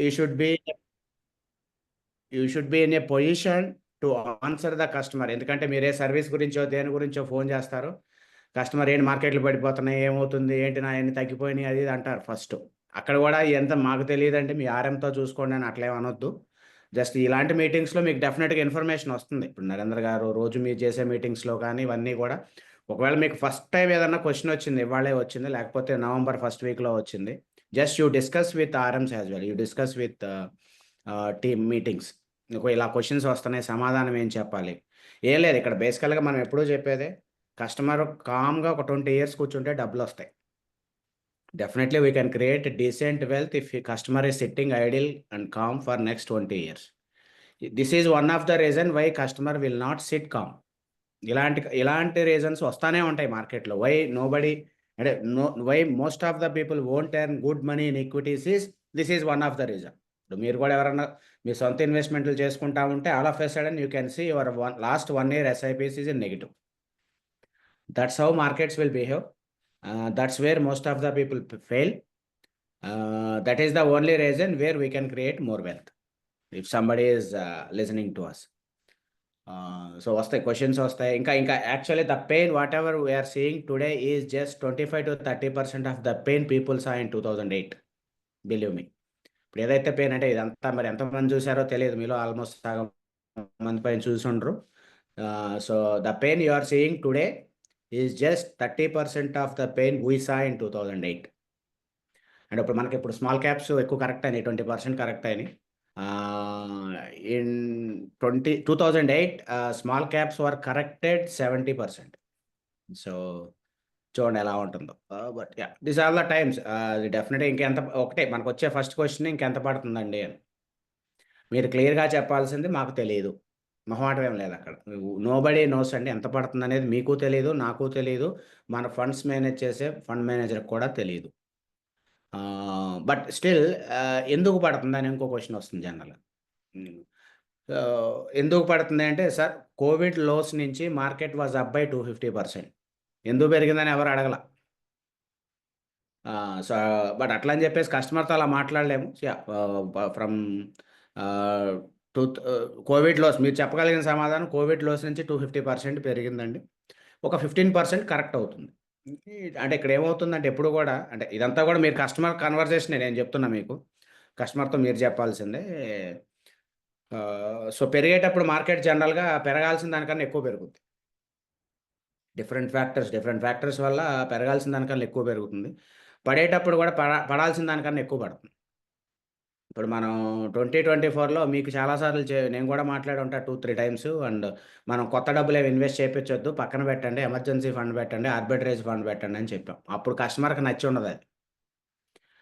you should be you should be in a position to answer the customer. ఎందుకంటే మీరే service గురించో దేని గురించో ఫోన్ చేస్తారు. కస్టమర్ ఏంటి మార్కెట్లు పడిపోతున్నాయి, ఏమవుతుంది, ఏంటి నా ఎన్ని తగ్గిపోయినాయి, అది ఇది అంటారు ఫస్ట్. అక్కడ కూడా ఎంత మాకు తెలియదండి, మీ ఆర్ఎంతో చూసుకోండి అని అట్లేం అనొద్దు. జస్ట్ ఇలాంటి మీటింగ్స్లో మీకు డెఫినెట్గా ఇన్ఫర్మేషన్ వస్తుంది. ఇప్పుడు నరేంద్ర గారు రోజు మీరు చేసే మీటింగ్స్లో కానీ ఇవన్నీ కూడా, ఒకవేళ మీకు ఫస్ట్ టైం ఏదన్నా క్వశ్చన్ వచ్చింది, ఇవాళే వచ్చింది, లేకపోతే నవంబర్ ఫస్ట్ వీక్లో వచ్చింది, just you discuss with RMs as well, you discuss with team meetings. ఇలా క్వశ్చన్స్ వస్తున్నాయి, సమాధానం ఏం చెప్పాలి, ఏం లేదు. ఇక్కడ బేసికల్గా మనం ఎప్పుడూ చెప్పేదే, కస్టమర్ కామ్గా ఒక 20 years కూర్చుంటే డబ్బులు వస్తాయి. Definitely we can create decent wealth if customer is sitting idle and calm for next 20 years. This is one of the reason why customer will not sit calm. ఇలాంటి రీజన్స్ వస్తానే ఉంటాయి మార్కెట్లో. Why nobody అంటే why most of the people won't earn good money in equities is this is one of the reason. ఇప్పుడు మీరు కూడా ఎవరన్నా మీ సొంత ఇన్వెస్ట్మెంట్లు చేసుకుంటా ఉంటే all of a sudden you can see your last 1 year SIPs is in negative. That's how markets will behave. That's where most of the people fail. That is the only reason where we can create more wealth if somebody is listening to us. So vastayi questions vastayi inka actually the pain whatever we are seeing today is just 25 to 30% of the pain people saw in 2008. Believe me. ఇప్పుడు ఏదైతే pain అంటే ఇదంతా మరి ఎంతమంది చూసారో తెలియదు, మీలో almost సగం మంది పైన చూసుండ్రు. So the pain you are seeing today is just 30% of the pain we saw in 2008. అంటే ఇప్పుడు మనకి ఇప్పుడు స్మాల్ క్యాప్స్ ఎక్కువ కరెక్ట్ అయినాయి, 20% కరెక్ట్ అయినాయి. In 2008 small caps were corrected 70%. So చూడండి ఎలా ఉంటుందో. But yeah, this are the times. డెఫినెట్గా ఇంకెంత, ఒకటే మనకు వచ్చే ఫస్ట్ క్వశ్చన్ ఇంకెంత పడుతుందండి అని. మీరు క్లియర్గా చెప్పాల్సింది మాకు తెలియదు, మొహమాటం ఏం లేదు అక్కడ. నోబడీ నోస్ అండి ఎంత పడుతుంది అనేది, మీకు తెలియదు, నాకు తెలియదు, మన ఫండ్స్ మేనేజ్ చేసే ఫండ్ మేనేజర్కి కూడా తెలియదు. బట్ స్టిల్ ఎందుకు పడుతుంది అని ఇంకో క్వశ్చన్ వస్తుంది జనరల్గా. ఎందుకు పడుతుంది అంటే, సార్ కోవిడ్ లోస్ నుంచి మార్కెట్ వాజ్ అప్ బై 250%. ఎందుకు పెరిగిందని ఎవరు అడగల. సో బట్ అట్లా అని చెప్పేసి కస్టమర్తో అలా మాట్లాడలేము. ఫ్రమ్ కోవిడ్ లోస్ మీరు చెప్పగలిగిన సమాధానం, కోవిడ్ లోస్ నుంచి 250% పెరిగిందండి, ఒక 15% కరెక్ట్ అవుతుంది. అంటే ఇక్కడ ఏమవుతుందంటే ఎప్పుడు కూడా, అంటే ఇదంతా కూడా మీరు కస్టమర్ కన్వర్జేషన్ నేను చెప్తున్నా మీకు, కస్టమర్తో మీరు చెప్పాల్సిందే. సో పెరిగేటప్పుడు మార్కెట్ జనరల్గా పెరగాల్సిన దానికన్నా ఎక్కువ పెరుగుతుంది. డిఫరెంట్ ఫ్యాక్టర్స్ వల్ల పెరగాల్సిన దానికన్నా ఎక్కువ పెరుగుతుంది. పడేటప్పుడు కూడా పడాల్సిన దానికన్నా ఎక్కువ పడుతుంది. ఇప్పుడు మనం 2024లో మీకు చాలాసార్లు నేను కూడా మాట్లాడి ఉంటా 2-3 టైమ్స్. అండ్ మనం కొత్త డబ్బులు ఏమి ఇన్వెస్ట్ చేయించొద్దు, పక్కన పెట్టండి, ఎమర్జెన్సీ ఫండ్ పెట్టండి, ఆర్బిట్రేజ్ ఫండ్ పెట్టండి అని చెప్పాం. అప్పుడు కస్టమర్కి నచ్చి ఉండదు అది.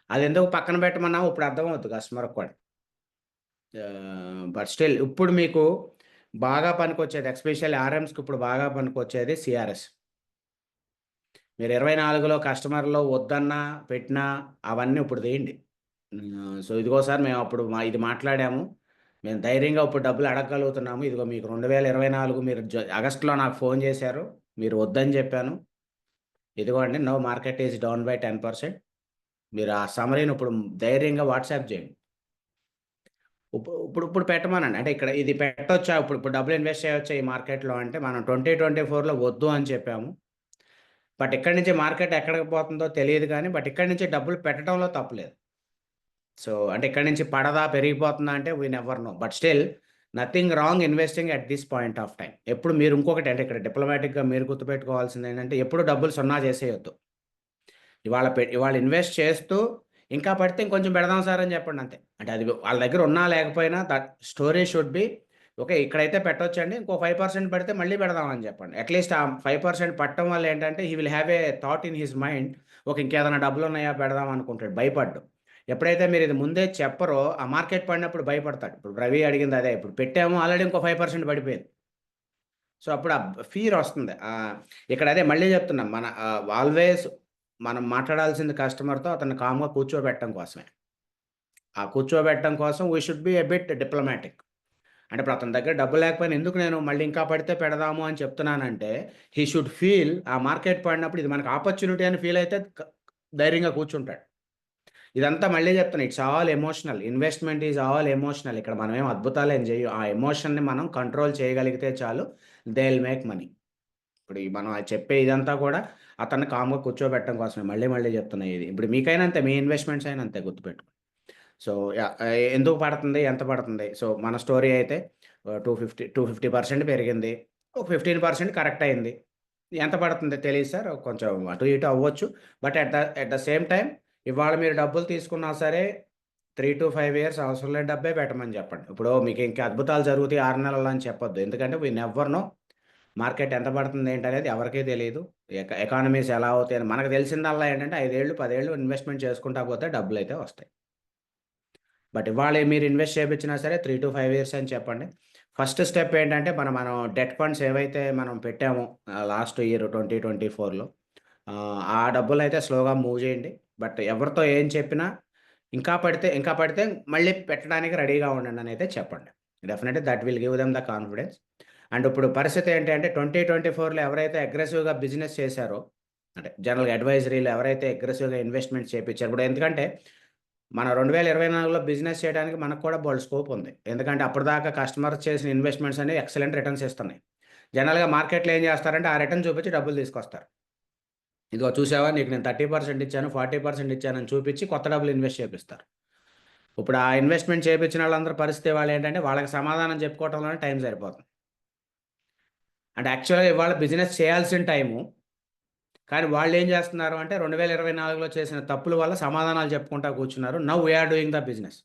అది ఎందుకు పక్కన పెట్టమన్నాము ఇప్పుడు అర్థమవుతుంది కస్టమర్కి కూడా. బట్ స్టిల్ ఇప్పుడు మీకు బాగా పనికొచ్చేది, ఎస్పెషల్లీ ఆర్ఎమ్స్కి ఇప్పుడు బాగా పనికొచ్చేది సిఆర్ఎస్. మీరు 24లో కస్టమర్లో వద్దన్నా పెట్టినా అవన్నీ ఇప్పుడు తీయండి. సో ఇదిగో సార్ మేము అప్పుడు ఇది మాట్లాడాము, మేము ధైర్యంగా ఇప్పుడు డబ్బులు అడగగలుగుతున్నాము, ఇదిగో మీకు 2024 మీరు ఆగస్టులో నాకు ఫోన్ చేశారు, మీరు వద్దని చెప్పాను, ఇదిగోండి no market is down by 10%. మీరు ఆ సమరీని ఇప్పుడు ధైర్యంగా వాట్సాప్ చేయండి. ఇప్పుడు పెట్టమనండి. అంటే ఇక్కడ ఇది పెట్టొచ్చా, ఇప్పుడు డబ్బులు ఇన్వెస్ట్ చేయవచ్చా ఈ మార్కెట్లో అంటే, మనం 2024లో వద్దు అని చెప్పాము. బట్ ఇక్కడి నుంచి మార్కెట్ ఎక్కడికి పోతుందో తెలియదు కానీ, బట్ ఇక్కడి నుంచి డబ్బులు పెట్టడంలో తప్పులేదు. సో అంటే ఇక్కడి నుంచి పడదా పెరిగిపోతుందా అంటే we never know. But still nothing wrong investing at this point of time. ఎప్పుడు మీరు ఇంకొకటి అంటే ఇక్కడ డిప్లొమాటిక్గా మీరు గుర్తుపెట్టుకోవాల్సింది ఏంటంటే, ఎప్పుడు డబ్బులు సున్నా చేసేయొద్దు. ఇవాళ ఇన్వెస్ట్ చేస్తూ ఇంకా పడితే ఇంకొంచెం పెడదాం సార్ అని చెప్పండి అంతే. అంటే అది వాళ్ళ దగ్గర ఉన్నా లేకపోయినా that story should be okay, ఇక్కడైతే పెట్టొచ్చండి, ఇంకో 5% పెడితే మళ్ళీ పెడదామని చెప్పండి. అట్లీస్ట్ ఆ 5% పట్టడం వల్ల ఏంటంటే he will have a thought in his mind, okay ఇంకేదైనా డబ్బులు ఉన్నాయా పెడదాం అనుకుంటాడు, భయపడ్డు. ఎప్పుడైతే మీరు ఇది ముందే చెప్పరో ఆ మార్కెట్ పడినప్పుడు భయపడతాడు. ఇప్పుడు రవి అడిగింది అదే, ఇప్పుడు పెట్టాము ఆల్రెడీ ఇంకో 5% పడిపోయింది. సో అప్పుడు ఆ ఫీర్ వస్తుంది. ఇక్కడ అదే మళ్ళీ చెప్తున్నాం, మన ఆల్వేస్ మనం మాట్లాడాల్సింది కస్టమర్తో అతన్ని కామ్గా కూర్చోబెట్టడం కోసమే. ఆ కూర్చోబెట్టడం కోసం we should be a bit diplomatic. అంటే ఇప్పుడు అతని దగ్గర డబ్బు లేకపోయినా ఎందుకు నేను మళ్ళీ ఇంకా పడితే పెడదాము అని చెప్తున్నానంటే, హీ షుడ్ ఫీల్ ఆ మార్కెట్ పడినప్పుడు ఇది మనకు ఆపర్చునిటీ అని ఫీల్ అయితే ధైర్యంగా కూర్చుంటాడు. ఇదంతా మళ్ళీ చెప్తున్నా, it's all emotional. Investment is all emotional. ఇక్కడ మనం ఏం అద్భుతాలు ఏం చేయం. ఆ ఎమోషన్ని మనం కంట్రోల్ చేయగలిగితే చాలు, దే విల్ మేక్ మనీ. ఇప్పుడు మనం చెప్పే ఇదంతా కూడా అతన్ని కామ్గా కూర్చోబెట్టడం కోసమే. మళ్ళీ మళ్ళీ చెప్తున్నా ఇది. ఇప్పుడు మీకైనా అంతే, మీ ఇన్వెస్ట్మెంట్స్ అయినా అంతే, గుర్తుపెట్టుకోండి. సో ఎందుకు పడుతుంది, ఎంత పడుతుంది? సో మన స్టోరీ అయితే 250% పెరిగింది, ఒక 15% కరెక్ట్ అయింది. ఎంత పడుతుంది తెలియదు సార్, కొంచెం అటు ఇటు అవ్వచ్చు. But at the same time ఇవాళ మీరు డబ్బులు తీసుకున్నా సరే 3 to 5 years అవసరం లేని డబ్బే పెట్టమని చెప్పండి. ఇప్పుడు మీకు ఇంకా అద్భుతాలు జరుగుతాయి 6 నెలల్లో అని చెప్పొద్దు. ఎందుకంటే వీ నెవర్ నో మార్కెట్ ఎంత పడుతుంది ఏంటనేది ఎవరికీ తెలియదు. ఎకానమీస్ ఎలా అవుతాయని మనకు తెలిసిందల్లా ఏంటంటే 5 ఏళ్ళు 10 ఏళ్ళు ఇన్వెస్ట్మెంట్ చేసుకుంటా పోతే డబ్బులు అయితే వస్తాయి. బట్ ఇవాళ మీరు ఇన్వెస్ట్ చేయించినా సరే 3 to 5 years అని చెప్పండి. ఫస్ట్ స్టెప్ ఏంటంటే మనం డెట్ ఫండ్స్ ఏవైతే మనం పెట్టామో లాస్ట్ ఇయర్ 2024లో ఆ డబ్బులైతే స్లోగా మూవ్ చేయండి. బట్ ఎవరితో ఏం చెప్పినా ఇంకా పడితే మళ్ళీ పెట్టడానికి రెడీగా ఉండండి అని అయితే చెప్పండి. Definitely that will give them the confidence. And ఇప్పుడు పరిస్థితి ఏంటి అంటే 2024లో ఎవరైతే అగ్రెసివ్‌గా బిజినెస్ చేశారో, అంటే జనరల్‌గా అడ్వైజరీలో ఎవరైతే అగ్రెసివ్‌గా ఇన్వెస్ట్‌మెంట్స్ చేపిచ్చారో, ఇప్పుడు ఎందుకంటే మనం 2024లో బిజినెస్ చేయడానికి మనకు కూడా బోలెడు స్కోప్ ఉంది. ఎందుకంటే అప్పటిదాకా కస్టమర్స్ చేసిన ఇన్వెస్ట్‌మెంట్స్ అనేవి ఎక్సలెంట్ రిటర్న్స్ ఇస్తున్నాయి. జనరల్‌గా మార్కెట్‌లో ఏం చేస్తారంటే ఆ రిటర్న్ చూపించి డబ్బులు తీసుకొస్తారు. ఇదిగో చూసావా, నీకు నేను 30% ఇచ్చాను, 40% ఇచ్చానని చూపించి కొత్త డబ్బులు ఇన్వెస్ట్ చేపిస్తారు. ఇప్పుడు ఆ ఇన్వెస్ట్‌మెంట్ చేపించిన వాళ్ళందరి పరిస్థితి వాళ్ళేంటంటే వాళ్ళకి సమాధానం చెప్పుకోవటంలోనే టైం సరిపోతుంది. అంటే యాక్చువల్‌గా ఇవాళ బిజినెస్ చేయాల్సిన టైము, కానీ వాళ్ళేం జేస్తున్నారు అంటే 2024లో చేసిన తప్పుల వల్ల సమాధానాలు చెప్పుకుంటా కూర్చున్నారు. Now we are doing the business.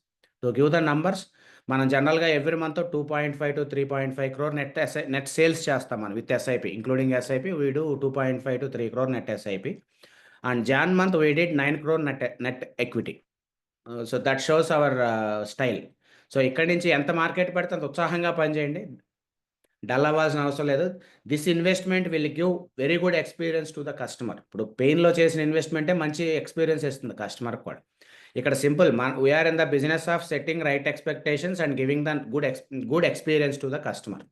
To give the numbers, మనం జనరల్‌గా every month 2.5 to 3.5 crore net sales చేస్తాం మనం with SIP. Including SIP we do 2.5 to 3 crore net SIP. And Jan month we did 9 crore net equity. So that shows our style. So ఇక్కడి నుంచి ఎంత market పడితే అంత ఉత్సాహంగా పనిచేయండి. డల్ అవ్వాల్సిన అవసరం లేదు. This investment will give very good experience to the customer. ఇప్పుడు పెయిన్‌లో చేసిన ఇన్వెస్ట్‌మెంటే మంచి ఎక్స్‌పీరియన్స్ ఇస్తుంది కస్టమర్‌కి కూడా. ఇక్కడ simple, we are in the business of setting right expectations and giving the good experience to the customer.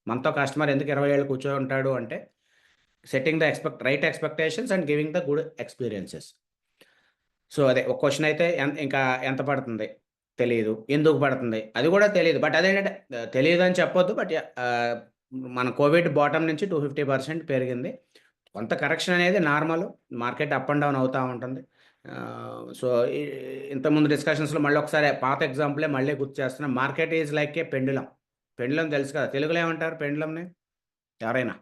మనతో కస్టమర్ ఎందుకు 20 ఏళ్ళు కూర్చొనుంటాడు అంటే setting the right expectations and giving the good experiences. So అదే ఒక క్వెషన్ అయితే ఇంకా ఎంత పడుతుంది? తెలీదు. ఎందుకు పడుతుంది? అది కూడా తెలీదు. బట్ అదేంటంటే తెలీదని చెప్పొద్దు. బట్ మన కోవిడ్ బాటమ్ నుంచి 250% పెరిగింది. కొంత కరెక్షన్ అనేది normal. Market up and down అవుతా ఉంటుంది. సో, ఇంతకుముందు డిస్కషన్స్‌లో మళ్ళీ ఒకసారి పాత ఎగ్జాంపులే మళ్ళీ గుర్తు చేస్తున్నా. Market is like a pendulum. Pendulum తెలుసు కదా! తెలుగులో ఏమంటారు పెండులంని? ఎవరైనా?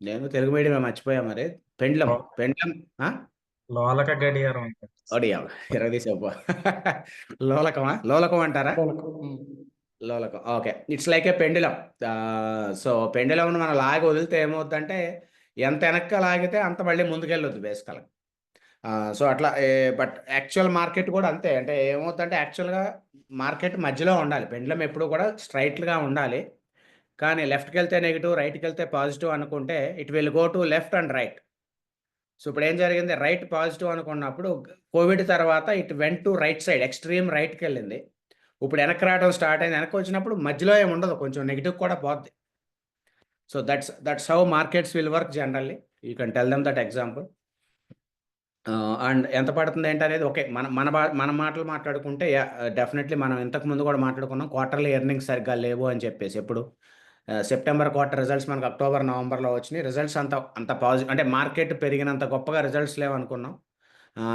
నేను తెలుగు మీడియమే మర్చిపోయా మరి. పెండులం. లో- పెండులం. ఆ? లోలక గడియారం అంటారు. ఒడియాల. ఇరగదీసావు. లోలకమా? లోలకం అంటారా? లోలకం. లోలకం. Okay. It's like a pendulum. So, పెండులంని మనం లాగి వదిలితే ఏమవుద్దంటే, ఎంత వెనక్కి లాగితే అంత మళ్ళీ ముందుకెళ్ళొద్దు బేసికల్‌గా. సో, అట్లా బట్ యాక్చువల్ మార్కెట్ కూడా అంతే. అంటే ఏమవుద్దంటే యాక్చువల్‌గా మార్కెట్ మధ్యలో ఉండాలి. పెండులం ఎప్పుడూ కూడా స్ట్రెయిట్‌గా ఉండాలి. కానీ లెఫ్ట్‌కెళ్తే నెగెటివ్, రైట్‌కెళ్తే పాజిటివ్ అనుకుంటే it will go to left and right. So, ఇప్పుడేం జరిగింది, రైట్ పాజిటివ్ అనుకున్నప్పుడు కోవిడ్ తర్వాత it went to right side, extreme రైట్‌కెళ్ళింది. ఇప్పుడు వెనక్కి రావడం స్టార్ట్ అయింది. వెనక్కొచ్చినప్పుడు మధ్యలో ఏమి ఉండదు. కొంచెం నెగెటివ్ కూడా పోద్ది. So, that's how markets will work generally. You can tell them that example. And ఎంత పడుతుంది ఏంటనేది ఓకే. మన మాటలు మాట్లాడుకుంటే డెఫినెట్‌లీ మనం ఇంతకు ముందు కూడా మాట్లాడుకున్నాం. క్వార్టర్లీ ఎర్నింగ్స్ సరిగ్గా లేవు అని చెప్పేసి. ఎప్పుడు సెప్టెంబర్ క్వార్టర్ రిజల్ట్స్ మనకు అక్టోబర్, నవంబర్‌లో వచ్చినాయి. రిజల్ట్స్ అంత అంటే మార్కెట్ పెరిగినంత గొప్పగా రిజల్ట్స్ లేవనుకున్నాం.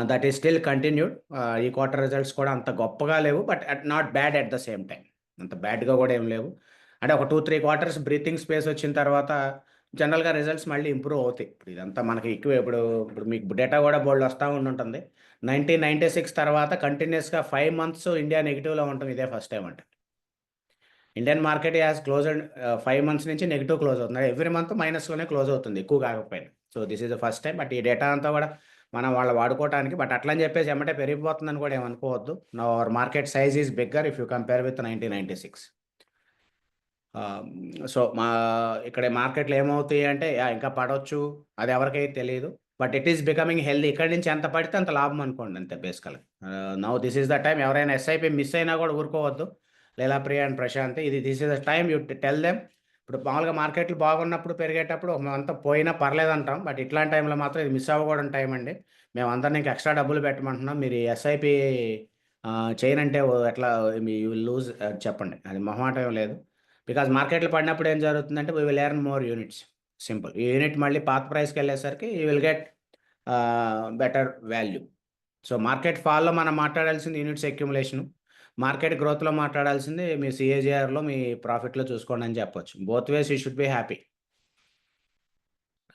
That is still continued. ఈ క్వార్టర్ రిజల్ట్స్ కూడా అంత గొప్పగా లేవు. But not bad at the same time. అంత బ్యాడ్‌గా కూడా ఏం లేవు. అంటే ఒక 2, 3 క్వార్టర్స్ బ్రీతింగ్ స్పేస్ వచ్చిన తర్వాత జనరల్‌గా రిజల్ట్స్ మళ్ళీ ఇంప్రూవ్ అవుతాయి. ఇప్పుడు ఇదంతా మనకి ఎక్కువ ఇప్పుడు మీకు డేటా కూడా బోలెడు వస్తా ఉండుంటుంది. 1996 తర్వాత కంటిన్యూయస్‌గా 5 మంత్స్ ఇండియా నెగెటివ్‌లో ఉండటం ఇదే ఫస్ట్ టైమ్ అంట. Indian market has closed 5 months నుంచి నెగెటివ్ క్లోజ్ అవుతుంది. ఎవ్రీ మంత్ మైనస్‌లోనే క్లోజ్ అవుతుంది, ఎక్కువ కాకపోయినా. So, this is the first time. But ఈ డేటా అంతా కూడా మనం వాళ్ళు వాడుకోవటానికి, బట్ అట్లని చెప్పేసి ఎమ్మటే పెరిగిపోతుందని కూడా ఏమనుకోవద్దు. Now our market size is bigger if you compare with 1996. So, ఇక్కడ మార్కెట్‌లో ఏమవుతాయి అంటే ఇంకా పడొచ్చు. అది ఎవరికీ తెలీదు. But it is becoming healthy. ఇక్కడి నుంచి ఎంత పడితే అంత లాభం అనుకోండి అంతే బేసికల్‌గా. Now this is the time. ఎవరైనా ఎస్ఐపి మిస్ అయినా కూడా ఊరుకోవద్దు. Leelapriya and Prashanti, this is the time you tell them. ఇప్పుడు మామూలుగా మార్కెట్లు బాగున్నప్పుడు పెరిగేటప్పుడు అంతా పోయినా పర్లేదంటాం. బట్ ఇట్లాంటి టైంలో మాత్రం ఇది మిస్ అవ్వకూడని టైం అండి. మేము అందరినీ ఇంకా ఎక్స్ట్రా డబ్బులు పెట్టమంటున్నాం, మీరు ఈ ఎస్ఐపి చేయనంటే ఎట్లా మీ యూ విల్ లూజ్ చెప్పండి. అది మొహమాటం ఏం లేదు. బికాజ్ మార్కెట్లో పడినప్పుడు ఏం జరుగుతుందంటే we will earn more units. Simple. ఈ యూనిట్ మళ్ళీ పాత ప్రైస్కి వెళ్ళేసరికి you will get better value. So market ఫాల్లో మనం మాట్లాడాల్సింది యూనిట్స్ అక్యుములేషన్, మార్కెట్ గ్రోత్లో మాట్లాడాల్సింది మీ సిఏజిఆర్లో మీ ప్రాఫిట్లో చూసుకోండి అని చెప్పొచ్చు. Both ways you should be happy.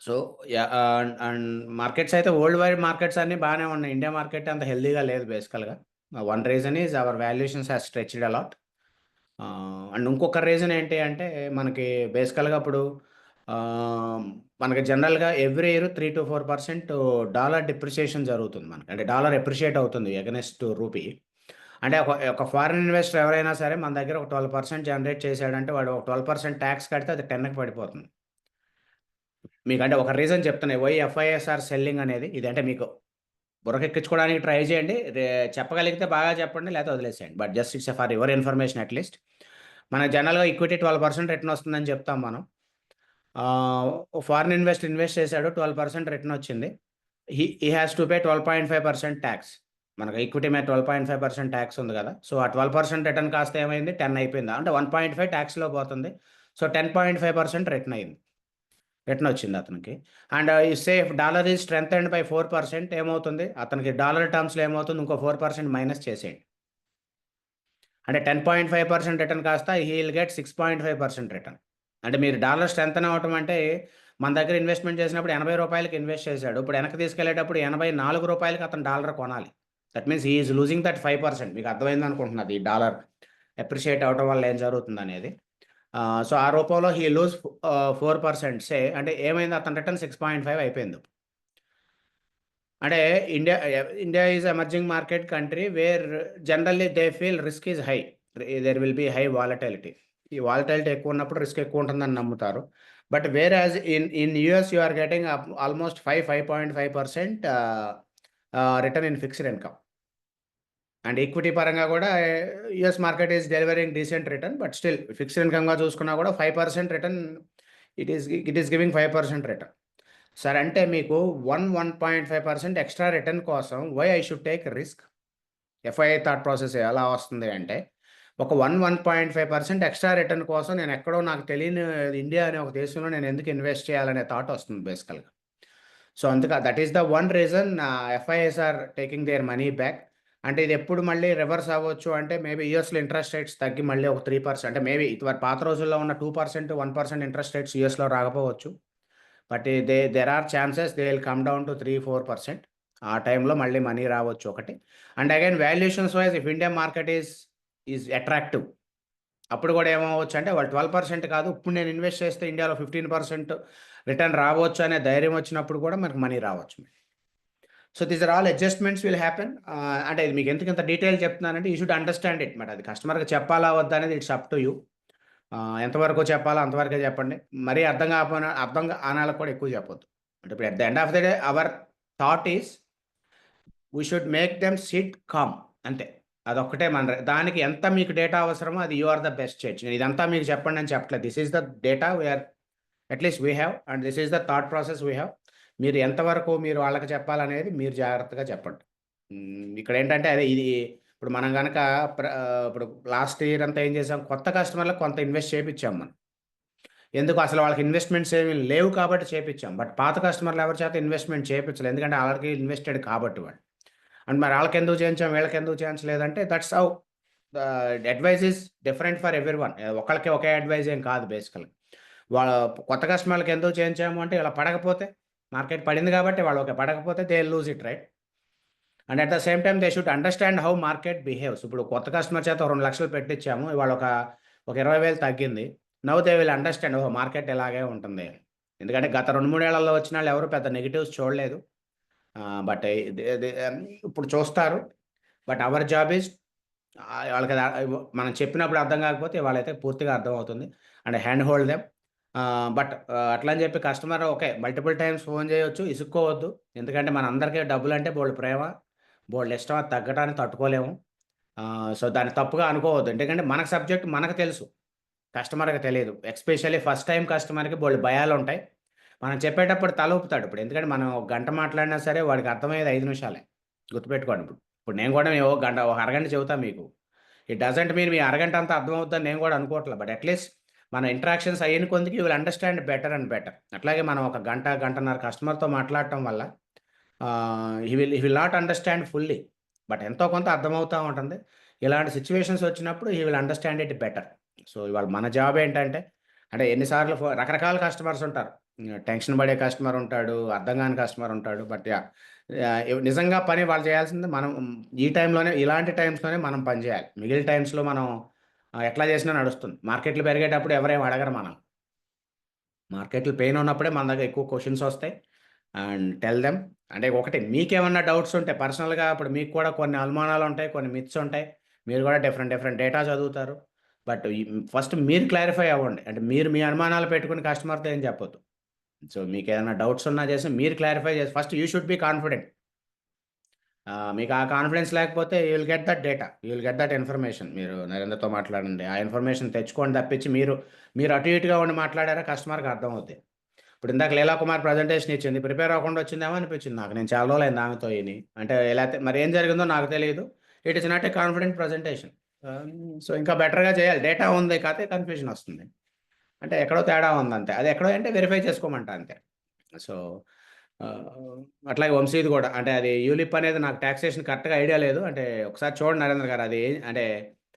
So and markets అయితే వరల్డ్ వైడ్ మార్కెట్స్ అన్నీ బాగానే ఉన్నాయి. ఇండియా మార్కెట్ అంత హెల్దీగా లేదు బేసికల్గా. One reason is our valuations has stretched a lot. And ఇంకొక రీజన్ ఏంటి అంటే మనకి బేసికల్గా ఇప్పుడు మనకి జనరల్గా every year 3 to 4% dollar depreciation జరుగుతుంది మనకి. అంటే డాలర్ ఎప్రిషియేట్ అవుతుంది అగెనెస్ట్ రూపీ. అంటే ఒక ఫారిన్ ఇన్వెస్టర్ ఎవరైనా సరే మన దగ్గర ఒక 12% జనరేట్ చేశాడంటే వాడు ఒక 12% ట్యాక్స్ కడితే అది 10కి పడిపోతుంది. మీకంటే ఒక రీజన్ చెప్తున్నాయి వై ఎఫ్ఐఎస్ఆర్ సెల్లింగ్ అనేది. ఇదంటే మీకు బుర్రకెక్కించుకోవడానికి ట్రై చేయండి. చెప్పగలిగితే బాగా చెప్పండి, లేకపోతే వదిలేసేయండి. But just it's for your information at least. మన జనరల్గా ఈక్విటీ 12% రిటర్న్ వస్తుందని చెప్తాం మనం. ఫారిన్ ఇన్వెస్ట్ చేశాడు, 12% రిటర్న్ వచ్చింది. He has to pay 12.5% tax. మనకు ఈక్విటీ మీద 12.5% ట్యాక్స్ ఉంది కదా. సో ఆ 12% రిటర్న్ కాస్త ఏమైంది, 10 అయిపోయిందా అంటే 1.5 ట్యాక్స్లో పోతుంది. సో 10.5% రిటర్న్ వచ్చింది అతనికి. అండ్ ఈ safe dollar is strength and by 4%. ఏమవుతుంది అతనికి డాలర్ టర్మ్స్లో ఏమవుతుంది, ఇంకో 4% మైనస్ చేసేయండి. అంటే 10.5% రిటర్న్ కాస్త హీ విల్ గెట్ 6.5% రిటర్న్. అంటే మీరు డాలర్ స్ట్రెంత్ అవ్వటం అంటే మన దగ్గర ఇన్వెస్ట్మెంట్ చేసినప్పుడు 80 రూపాయలకి ఇన్వెస్ట్ చేశాడు, ఇప్పుడు వెనక్కి తీసుకెళ్లేటప్పుడు 84 రూపాయలకి అతను డాలర్ కొనాలి. That means he is losing that 5%. మీకు అర్థమైంది అనుకుంటున్నది ఈ డాలర్ అప్రిషియేట్ అవటం వల్ల ఏం జరుగుతుంది అనేది. సో ఆ రూపంలో హీ లూజ్ 4% సే. అంటే ఏమైంది, అతని రిటర్న్ 6.5 అయిపోయింది. అంటే India is emerging market country where generally they feel risk is high. There will be high volatility. ఈ వాలటిలిటీ ఎక్కువ ఉన్నప్పుడు రిస్క్ ఎక్కువ ఉంటుందని నమ్ముతారు. But where as in US you are getting almost 5.5% return in fixed income. And equity పరంగా కూడా US market is delivering decent return. But still fixed ఇన్కమ్గా చూసుకున్నా కూడా 5% return, it is giving 5% return. Sir అంటే మీకు 1.5% ఎక్స్ట్రా రిటర్న్ కోసం why I should take risk? FII thought process ఎలా వస్తుంది అంటే ఒక 1.5% ఎక్స్ట్రా రిటర్న్ కోసం నేను ఎక్కడో నాకు తెలియని ఇండియా అనే ఒక దేశంలో నేను ఎందుకు ఇన్వెస్ట్ చేయాలనే థాట్ వస్తుంది బేసికల్గా. సో అందుకే that is the one reason FIIs are taking their money back. అంటే ఇది ఎప్పుడు మళ్ళీ రివర్స్ అవ్వచ్చు అంటే మేబీ యూఎస్లో ఇంట్రెస్ట్ రేట్స్ తగ్గి మళ్ళీ ఒక 3%, అంటే మేబీ ఇటువరకు పాత రోజుల్లో ఉన్న 2%, 1% ఇంట్రెస్ట్ రేట్స్ యూఎస్లో రాకపోవచ్చు. But there are chances they will come down to 3-4%. ఆ టైంలో మళ్ళీ మనీ రావచ్చు ఒకటి. And again valuations wise if India market is attractive, అప్పుడు కూడా ఏమవచ్చు అంటే వాళ్ళు 12% కాదు, ఇప్పుడు నేను ఇన్వెస్ట్ చేస్తే ఇండియాలో 15% రిటర్న్ రావచ్చు అనే ధైర్యం వచ్చినప్పుడు కూడా మనకు మనీ రావచ్చు. So these are all adjustments will happen. అంటే ఇది మీకు ఎందుకు ఇంత డీటెయిల్ చెప్తున్నానంటే యూ షుడ్ అండర్స్టాండ్ ఇట్. మరి అది కస్టమర్కి చెప్పాలా వద్దా అనేది ఇట్స్ అప్ టు యూ. ఎంతవరకు చెప్పాలో అంతవరకే చెప్పండి. మరీ అర్థం కానాలకు కూడా ఎక్కువ చెప్పొద్దు. అంటే ఇప్పుడు at the end of the day our thought is we should make them sit calm, అంతే. అదొక్కటే దానికి ఎంత మీకు డేటా అవసరమో అది you are the best judge. నేను ఇదంతా మీకు చెప్పండి అని చెప్పట్లేదు. This is the data we are at least we have and this is the thought process we have. మీరు ఎంతవరకు మీరు వాళ్ళకి చెప్పాలనేది మీరు జాగ్రత్తగా చెప్పండి. ఇక్కడ ఏంటంటే అదే ఇది ఇప్పుడు మనం కనుక ఇప్పుడు లాస్ట్ ఇయర్ అంతా ఏం చేసాం, కొత్త కస్టమర్లకు కొంత ఇన్వెస్ట్ చేయించాం మనం. ఎందుకు అసలు వాళ్ళకి ఇన్వెస్ట్మెంట్స్ ఏమీ లేవు కాబట్టి చేయించాం. బట్ పాత కస్టమర్లు ఎవరి చేత ఇన్వెస్ట్మెంట్ చేయించలేదు, ఎందుకంటే ఆల్రెడీ ఇన్వెస్టెడ్ కాబట్టి వాళ్ళు. అండ్ మరి వాళ్ళకి ఎందుకు చేయించాం వీళ్ళకి ఎందుకు చేయించలేదంటే that's how advice is different for every one. ఒకళ్ళకి ఒకే అడ్వైజ్ ఏం కాదు బేసికల్గా. వాళ్ళ కొత్త కస్టమర్లకు ఎందుకు చేయించాము అంటే ఇలా పడకపోతే, మార్కెట్ పడింది కాబట్టి వాళ్ళు ఓకే, పడకపోతే they lose it, right? And at the same time they should understand how market behaves. ఇప్పుడు కొత్త కస్టమర్ చేత 2 లక్షలు పెట్టించాము, ఇవాళ ఒక 20,000 తగ్గింది. నౌ దే విల్ అండర్స్టాండ్ ఓహో మార్కెట్ ఇలాగే ఉంటుంది. ఎందుకంటే గత 2-3 ఏళ్లలో వచ్చిన వాళ్ళు ఎవరు పెద్ద నెగిటివ్స్ చూడలేదు. బట్ ఇప్పుడు చూస్తారు. బట్ అవర్ జాబ్ ఈజ్ వాళ్ళకి మనం చెప్పినప్పుడు అర్థం కాకపోతే వాళ్ళైతే పూర్తిగా అర్థం అవుతుంది and hand hold them. But అట్లా అని చెప్పి customer okay multiple times phone చేయొచ్చు, ఇసుక్కోవద్దు. ఎందుకంటే మన అందరికీ డబ్బులు అంటే బోల్డ్ ప్రేమ, బోల్డ్ ఇష్టం, అది తగ్గటాన్ని తట్టుకోలేము. సో దాన్ని తప్పుగా అనుకోవద్దు. ఎందుకంటే మనకు సబ్జెక్ట్ మనకు తెలుసు, కస్టమర్కి తెలియదు. ఎస్పెషల్లీ ఫస్ట్ టైం కస్టమర్కి బోల్డ్ భయాలు ఉంటాయి. మనం చెప్పేటప్పుడు తల ఊపుతాడు. ఇప్పుడు ఎందుకంటే మనం ఒక గంట మాట్లాడినా సరే వాడికి అర్థమయ్యేది 5 నిమిషాలే. గుర్తుపెట్టుకోండి ఇప్పుడు. ఇప్పుడు నేను కూడా ఓ గంట, ఒక అరగంట చెబుతా మీకు. ఇట్ డజంట్ మీన్ మీ అరగంట అంతా అర్థమవుద్దని నేను కూడా అనుకోవట్లే. బట్ అట్‌లీస్ట్ మన ఇంటరాక్షన్స్ అయ్యిన కొద్దికి you will understand better and better. అట్లాగే మనం ఒక గంట, గంటన్నర కస్టమర్‌తో మాట్లాడటం వల్ల he will not understand fully. But ఎంతో కొంత అర్థమవుతా ఉంటుంది. ఇలాంటి సిట్యుయేషన్స్ వచ్చినప్పుడు he will understand it better. So, ఇవాళ మన జాబ్ ఏంటంటే, అంటే ఎన్ని సార్లు రకరకాల కస్టమర్స్ ఉంటారు. టెన్షన్ పడే కస్టమర్ ఉంటాడు. అర్థం కాని కస్టమర్ ఉంటాడు. బట్ నిజంగా పని వాళ్ళు చేయాల్సింది మనం ఈ టైంలోనే, ఇలాంటి టైమ్స్‌లోనే మనం పని చేయాలి. మిగిలిన టైమ్స్‌లో మనం ఎట్లా చేసినా నడుస్తుంది. మార్కెట్లు పెరిగేటప్పుడు ఎవరేమి అడగరు మనల్ని. మార్కెట్లు పెయిన్ ఉన్నప్పుడే మన దగ్గర ఎక్కువ క్వెషన్స్ వస్తాయి. And tell them. అంటే ఒకటి మీకేమన్నా డౌట్స్ ఉంటే పర్సనల్‌గా ఇప్పుడు మీకు కూడా కొన్ని అనుమానాలు ఉంటాయి. కొన్ని మిత్స్ ఉంటాయి. మీరు కూడా డిఫరెంట్ డిఫరెంట్ డేటా చదువుతారు. బట్ ఫస్ట్ మీరు క్లారిఫై అవ్వండి. అంటే మీరు మీ అనుమానాలు పెట్టుకొని కస్టమర్‌తో ఏం చెప్పొద్దు. సో, మీకేదైనా డౌట్స్ ఉన్నా చేసి మీరు క్లారిఫై చేసి first you should be confident. మీకు ఆ కాన్ఫిడెన్స్ లేకపోతే you will get that data. You will get that information. మీరు నరేంద్రతో మాట్లాడండి. ఆ ఇన్ఫర్మేషన్ తెచ్చుకోండి తప్పించి మీరు అటు ఇటుగా ఉండి మాట్లాడారా కస్టమర్‌కి అర్థమవుద్ది. ఇప్పుడు ఇందాక లీలా కుమార్ ప్రజెంటేషన్ ఇచ్చింది. ప్రిపేర్ అవ్వకుండా వచ్చిందేమో అనిపించింది నాకు. నేను చాలా రోజులైంది ఆమెతో ఇని. అంటే లేతే మరి ఏం జరిగిందో నాకు తెలీదు. It is not a confident presentation. So, ఇంకా బెటర్‌గా చేయాలి. డేటా ఉంది కాతే కన్‌ఫ్యూజన్ వస్తుంది. అంటే ఎక్కడో తేడా ఉందంతే. అది ఎక్కడో అంటే వెరిఫై చేసుకోమంటా అంతే. సో, అట్లాగే వంశీది గూడా. అంటే అది యూలిప్ అనేది నాకు టాక్సేషన్ కరెక్ట్‌గా ఐడియా లేదు. అంటే ఒకసారి చూడండి నరేంద్ర గారు. అది అంటే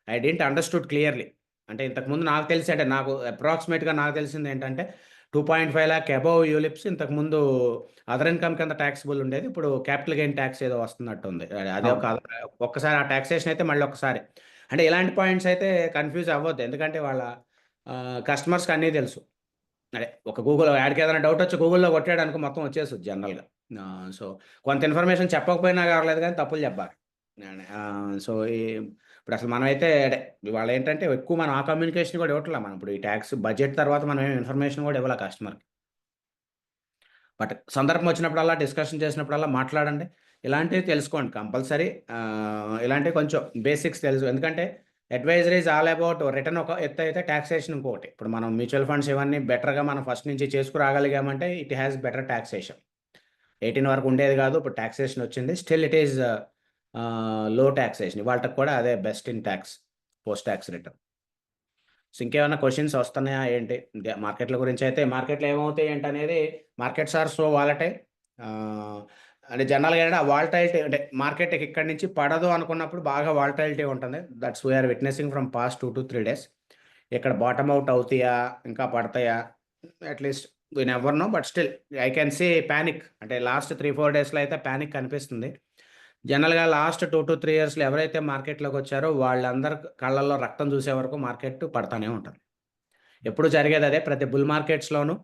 ఐ డిడ్ంట్ అండర్‌స్టూడ్ క్లియర్‌లీ. అంటే ఇంతకుముందు నాకు తెలిసి, అంటే నాకు అప్రాక్సిమేట్‌గా నాకు తెలిసిందేంటంటే 2.5 లాక్ అబోవ్ యూలిప్స్ ఇంతకుముందు అదర్ ఇన్‌కమ్ కింద టాక్సబుల్ ఉండేది. ఇప్పుడు క్యాపిటల్ గెయిన్ టాక్స్ ఏదో వస్తున్నట్టుంది. అది ఒక అవును. ఒక్కసారి ఆ టాక్సేషన్ అయితే మళ్ళీ ఒక్కసారి. అంటే ఇలాంటి పాయింట్స్ అయితే కన్‌ఫ్యూజ్ అవ్వొద్దు. ఎందుకంటే వాళ్ళ కస్టమర్స్‌కి అన్నీ తెలుసు. అదే ఒక గూగుల్ యాడికి ఏదైనా డౌట్ వచ్చి గూగుల్‌లో కొట్టాడనుకో మొత్తం వచ్చేస్తది జనరల్‌గా. సో, కొంత ఇన్ఫర్మేషన్ చెప్పకపోయినా పర్లేదు గానీ తప్పులు చెప్పాలి. సో, ఇప్పుడసలు మనమైతే అదే ఇవాళేంటంటే ఎక్కువ మనం ఆ కమ్యూనికేషన్ కూడా ఇవ్వట్లా మనం. ఇప్పుడు ఈ టాక్స్ బడ్జెట్ తర్వాత మనం ఏమి ఇన్ఫర్మేషన్ కూడా ఇవ్వలా కస్టమర్‌కి. బట్ సందర్భం వచ్చినప్పుడల్లా, డిస్కషన్ చేసినప్పుడల్లా మాట్లాడండి. ఇలాంటివి తెలుసుకోండి కంపల్సరీ. ఇలాంటివి కొంచెం బేసిక్స్ తెలుసు. ఎందుకంటే advisory is all about return ఒక ఎత్తయితే టాక్సేషన్ ఇంకొకటి. ఇప్పుడు మనం మ్యూచువల్ ఫండ్స్ ఇవన్నీ బెటర్‌గా మనం ఫస్ట్ నుంచి చేసుకురాగలిగామంటే ఇట్ హాస్ బెటర్ టాక్సేషన్. 18 వరకు ఉండేది కాదు. ఇప్పుడు టాక్సేషన్ వచ్చింది. Still it is low taxation. ఇవాల్టికి కూడా అదే best in tax. Post tax return. So, ఇంకేమన్నా క్వెషన్స్ వస్తున్నాయా ఏంటి? మార్కెట్‌ల గురించైతే మార్కెట్‌లో ఏమవుతాయి ఏంటనేది మార్కెట్స్ ఆర్ సో వాలటైల్. ఆహ్, అంటే జనరల్‌గా ఏంటంటే ఆ వాలటైలిటీ అంటే మార్కెట్ ఇక్కడి నుంచి పడదు అనుకున్నప్పుడు బాగా వాలటైలిటీ ఉంటుంది. That's we are witnessing from past 2-3 days. ఇక్కడ బాటమ్ ఔట్ అవుతాయా? ఇంకా పడతాయా? At least we never know. But still I can see panic. అంటే లాస్ట్ 3-4 డేస్‌లో అయితే పానిక్ కనిపిస్తుంది. జనరల్‌గా లాస్ట్ 2-3 ఇయర్స్‌లో ఎవరైతే మార్కెట్‌లోకొచ్చారో వాళ్ళందరి కళ్ళల్లో రక్తం చూసే వరకు మార్కెట్ పడతానే ఉంటది. ఎప్పుడు జరిగేదదే. ప్రతి బుల్ మార్కెట్స్‌లోనూ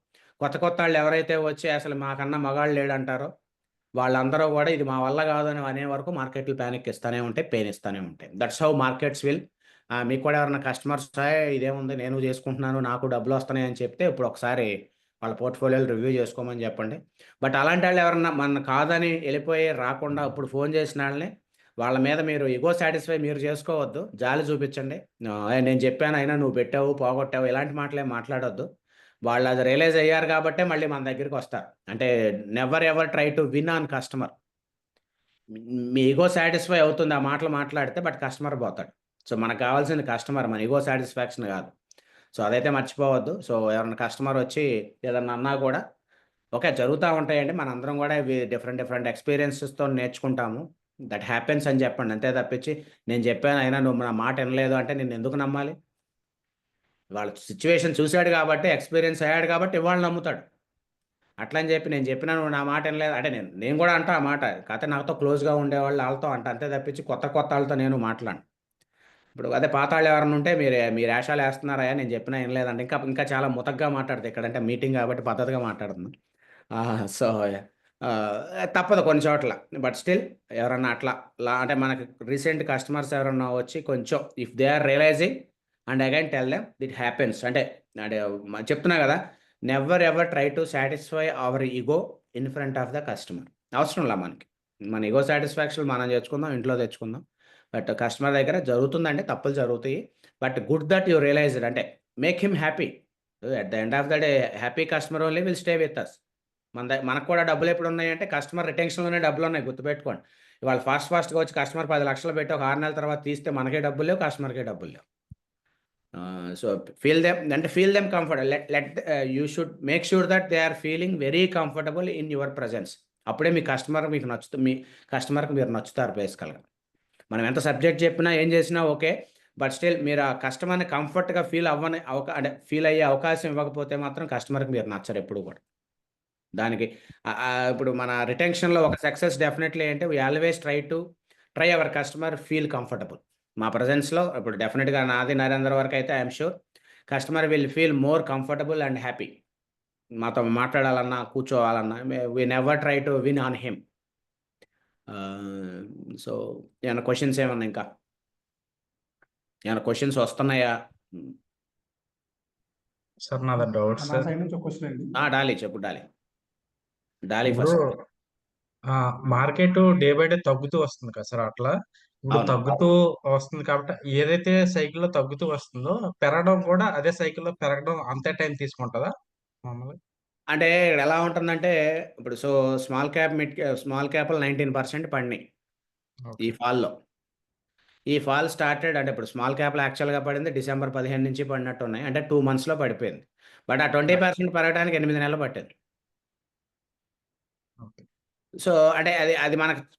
కొత్త కొత్తాళ్ళు ఎవరైతే వచ్చి అసలు మాకన్నా మగాళ్ళు లేడంటారో, వాళ్ళందరూ గూడా ఇది మా వల్ల గాదని అనే వరకు మార్కెట్లు పానిక్ ఇస్తానే ఉంటాయి. పెయిన్ ఇస్తానే ఉంటాయి. That's how markets will. మీకు కూడా ఎవరైనా కస్టమర్స్ ఇదేముంది నేను జేసుకుంటున్నాను, నాకు డబ్బులొస్తున్నాయి అని చెప్తే ఇప్పుడు ఒకసారి వాళ్ళ పోర్ట్‌ఫోలియోలు రివ్యూ జేసుకోమని జెప్పండి. బట్ అలాంటాళ్ళు ఎవరన్నా మన కాదని ఎళ్ళిపోయి రాకుండా ఇప్పుడు ఫోను జేసినాళ్ళని వాళ్ళ మీద మీరు ఇగో సాటిస్ఫై మీరు జేసుకోవద్దు. జాలి చూపిచ్చండి. "ఏయ్! నేను జెప్పాను అయినా నువ్వు పెట్టావు, పోగొట్టావు" ఇలాంటి మాటలేం మాట్లాడొద్దు. వాళ్ళది రియలైజ్ అయ్యారు గాబట్టే మళ్ళీ మన దగ్గరికొస్తారు. అంటే never ever try to win on customer. Me ego satisfy అవుతుంది ఆ మాటలు మాట్లాడితే. బట్ కస్టమర్ పోతాడు. సో, మనకు కావాల్సింది కస్టమర్. మన ఇగో సాటిస్ఫాక్షన్ గాదు. సో, అదైతే మర్చిపోవద్దు. సో, ఎవరైనా కస్టమర్ వచ్చి ఏదన్నా అన్నా గూడా ఓకే. జరుగుతా ఉంటాయండి. మనందరం గూడా ఇవి డిఫరెంట్ డిఫరెంట్ ఎక్స్‌పీరియన్సెస్‌తో నేర్చుకుంటాము. దట్ హ్యాపెన్స్ అని చెప్పండి. అంతే తప్పించి నేను జెప్పాను అయినా నువ్వు నా మాట ఇనలేదు అంటే నిన్నెందుకు నమ్మాలి? వాళ్ళ సిట్యుయేషన్ చూసాడు గాబట్టి, ఎక్స్‌పీరియన్స్ అయ్యాడు గాబట్టి ఇవాళ నమ్ముతాడు. అట్లని జెప్పి నేను జెప్పినా నువ్వు నా మాట ఇనలేదు అంటే నేను నేను గూడా అంటా ఆ మాట. కాతే నాతో క్లోజ్‌గా ఉండేవాళ్ళు ఆళ్ళతో అంటా. అంతే తప్పించి కొత్త కొత్త ఆళ్ళతో నేను మాట్లాడను. ఇప్పుడు అదే పాతాళ్ళు ఎవరైనా ఉంటే మీరు ఏషాలేస్తున్నారయ్యా నేను జెప్పినా ఇనలేదంటే ఇంకా ఇంకా చాలా ముతకగా మాట్లాడతా. ఇక్కడంటే మీటింగ్ గాబట్టి పద్ధతిగా మాట్లాడుతున్నా. సో, తప్పదు కొన్ని చోట్ల. బట్ స్టిల్ ఎవరన్నా అట్లా అంటే మనకి రీసెంట్ కస్టమర్స్ ఎవరన్నా వచ్చి కొంచెం if they are realizing and again tell them it happens. అంటే అంటే చెప్తున్నా గదా! Never ever try to satisfy our ego in front of the customer. అవసరంలా మనకి. మన ఇగో సాటిస్ఫాక్షన్ మనం తెచ్చుకుందాం, ఇంట్లో తెచ్చుకుందాం. బట్ కస్టమర్ దగ్గర జరుగుతుందండి. తప్పులు జరుగుతాయి. But good that you realized అంటే make him happy. At the end of the day happy customer only will stay with us. మనకు కూడా డబ్బులు ఎప్పుడు ఉన్నాయంటే కస్టమర్ రిటెన్షన్లోనే డబ్బులు ఉన్నాయి, గుర్తుపెట్టుకోండి. ఇవాళ ఫాస్ట్గా వచ్చి కస్టమర్ 10 లక్షలు పెట్టి ఒక 6 నెలల తర్వాత తీస్తే మనకే డబ్బులు లేవు, కస్టమర్కే డబ్బులు లేవు. So feel them comfort. Let you should make sure that they are feeling very comfortable in your presence. అప్పుడే మీ కస్టమర్కి మీరు నచ్చుతారు బేసికల్గా. మనం ఎంత సబ్జెక్ట్ చెప్పినా ఏం చేసినా ఓకే, బట్ స్టిల్ మీరు ఆ కస్టమర్ని కంఫర్ట్గా అంటే ఫీల్ అయ్యే అవకాశం ఇవ్వకపోతే మాత్రం కస్టమర్కి మీరు నచ్చరు ఎప్పుడు కూడా. దానికి ఇప్పుడు మన రిటెన్షన్లో ఒక సక్సెస్ డెఫినెట్లీ అంటే we always try our customer feel comfortable. మా ప్రజెన్స్లో ఇప్పుడు డెఫినెట్గా నాది నరేంద్ర వరకు అయితే I'm sure customer will feel more comfortable and happy. మాతో మాట్లాడాలన్నా కూర్చోవాలన్నా we never try to win on him. So ఏమైనా క్వశ్చన్స్ ఏమన్నా ఇంకా ఏమైనా క్వశ్చన్స్ వస్తున్నాయా? సార్ నాది డౌట్ నా సార్. సైడ్ నుంచి ఒక క్వశ్చన్ అండి. డాలీ చెప్పు. డాలీ ఇప్పుడు first. Market day by day తగ్గుతూ వస్తుంది కదా సార్, అట్లా ఇప్పుడు అవును. తగ్గుతూ వస్తుంది కాబట్టి ఏదైతే సైకిల్లో తగ్గుతూ వస్తుందో పెరగడం కూడా అదే సైకిల్లో పెరగడం అంతే టైం తీసుకుంటుందా మామూలుగా? అంటే ఇక్కడ ఎలా ఉంటుందంటే ఇప్పుడు స్మాల్ క్యాప్లు 19% పడినాయి ఈ ఓకే. ఫాల్లో. ఈ ఫాల్ స్టార్టెడ్ అంటే ఇప్పుడు స్మాల్ క్యాప్లు యాక్చువల్గా పడింది December 15 నుంచి పడినట్టు ఉన్నాయి, అంటే 2 monthsలో పడిపోయింది. బట్ ఆ 20% పెరగడానికి 8 నెలలు పట్టింది. ఓకే. సో అంటే అది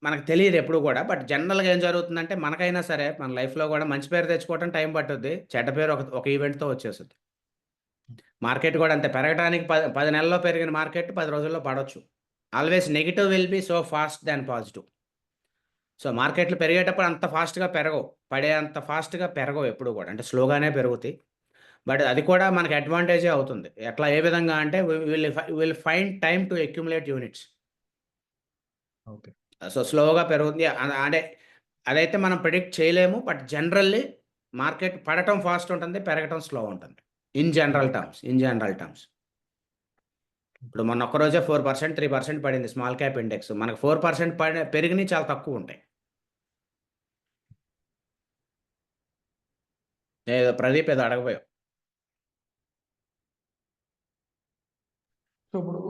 మనకు తెలియదు ఎప్పుడు కూడా. బట్ జనరల్గా ఏం జరుగుతుందంటే మనకైనా సరే మన లైఫ్లో కూడా మంచి పేరు తెచ్చుకోవడం టైం పట్టుద్ది, చెడ్డ పేరు ఒక ఈవెంట్తో వచ్చేస్తుంది. మార్కెట్ కూడా అంతే, పెరగడానికి 10 నెలల్లో పెరిగిన మార్కెట్ 10 రోజుల్లో పడవచ్చు. Always negative will be so fast than positive. So మార్కెట్లు పెరిగేటప్పుడు అంత ఫాస్ట్గా పెరగవు, అంత ఫాస్ట్గా పెరగవు ఎప్పుడు కూడా, అంటే స్లోగానే పెరుగుతాయి. బట్ అది కూడా మనకి అడ్వాంటేజే అవుతుంది. ఏ విధంగా అంటే will find time to accumulate units. Okay. So స్లోగా పెరుగుతుంది అంటే అదైతే మనం ప్రిడిక్ట్ చేయలేము. బట్ జనరల్లీ మార్కెట్ పడటం ఫాస్ట్ ఉంటుంది, పెరగటం స్లో ఉంటుంది ఇన్ జనరల్ టర్మ్స్. ఇప్పుడు మొన్న ఒక్కరోజే 4%, 3% పడింది స్మాల్ క్యాప్ ఇండెక్స్. మనకు 4% పెరిగినవి చాలా తక్కువ ఉంటాయి. ప్రదీప్ ఏదో అడగబోయావు. సో ఇప్పుడు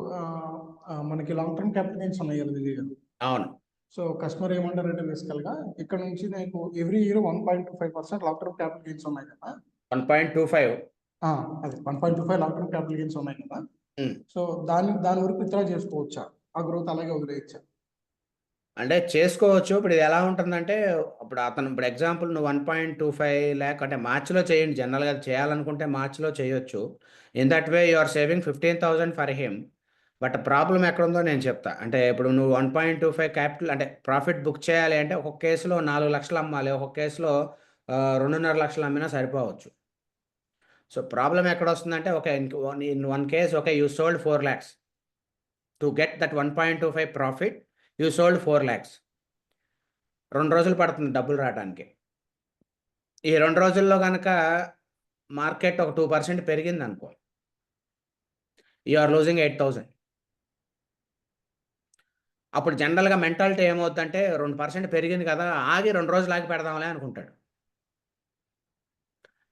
మనకి లాంగ్ టర్మ్ క్యాపిటల్ గెయిన్స్ ఉన్నాయి కదా విజయ్ గారు. అవును. సో కస్టమర్ ఏమంటారంటే బేసికల్గా ఇక్కడ నుంచి నాకు every year 1.25% long term capital gains ఉన్నాయి కదా. 1.25. అదే 1.25 లాంగ్ టర్మ్ క్యాపిటల్ గెయిన్స్ ఉన్నాయి కదా. సో దాని వరకు విత్డ్రా చేసుకోవచ్చా, ఆ గ్రోత్ అలాగే వదిలేయచ్చా? అంటే చేసుకోవచ్చు. ఇప్పుడు ఇది ఎలా ఉంటుందంటే ఇప్పుడు ఎగ్జాంపుల్ నువ్వు 1.25 lakh అంటే మార్చిలో చేయండి. జనరల్గా అది చేయాలనుకుంటే మార్చిలో చేయొచ్చు. In that way you are saving 15,000 for him. But problem ఎక్కడుందో నేను చెప్తా. అంటే ఇప్పుడు నువ్వు 1.25 క్యాపిటల్ అంటే ప్రాఫిట్ బుక్ చేయాలి అంటే ఒక్కొక్క కేసులో 4 లక్షలు అమ్మాలి, ఒక్కొక్క కేసులో 2.5 లక్షలు అమ్మినా సరిపోవచ్చు. సో ప్రాబ్లం ఎక్కడ వస్తుందంటే in one case you sold 4 lakhs to get that 1.25 profit. You sold 4 lakhs. 2 రోజులు పడుతుంది డబ్బులు రావడానికి. ఈ 2 రోజుల్లో కనుక మార్కెట్ ఒక 2% పెరిగింది అనుకో, యు ఆర్ లూజింగ్ 8,000. అప్పుడు జనరల్గా మెంటాలిటీ ఏమవుతుందంటే 2% పెరిగింది కదా, ఆగి 2 రోజులు ఆగి పెడదాంలే అనుకుంటాడు.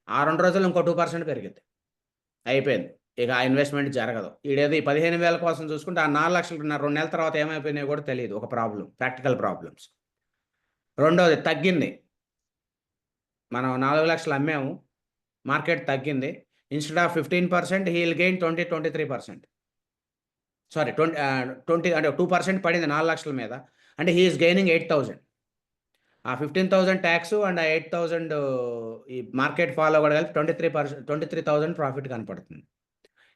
ఆ 2 రోజులు ఇంకో 2% పెరిగింది, అయిపోయింది. ఇక ఆ ఇన్వెస్ట్మెంట్ జరగదు. ఈడేదో ఈ 15,000 కోసం చూసుకుంటే ఆ 4 లక్షలు 2 నెలల తర్వాత ఏమైపోయినాయో కూడా తెలియదు. ఒక ప్రాక్టికల్ ప్రాబ్లమ్స్. రెండోది తగ్గింది, మనం 4 లక్షలు అమ్మాము, మార్కెట్ తగ్గింది. Instead of 15% he will gain 23%. Sorry 20 అంటే 2% పడింది 4 లక్షల మీద, అంటే హీ ఈస్ గెయినింగ్ 8,000. ఆ 15,000 ట్యాక్స్ అండ్ ఆ 8,000 ఈ మార్కెట్ ఫాలో కూడా కలిపి 23,000 ప్రాఫిట్ కనపడుతుంది.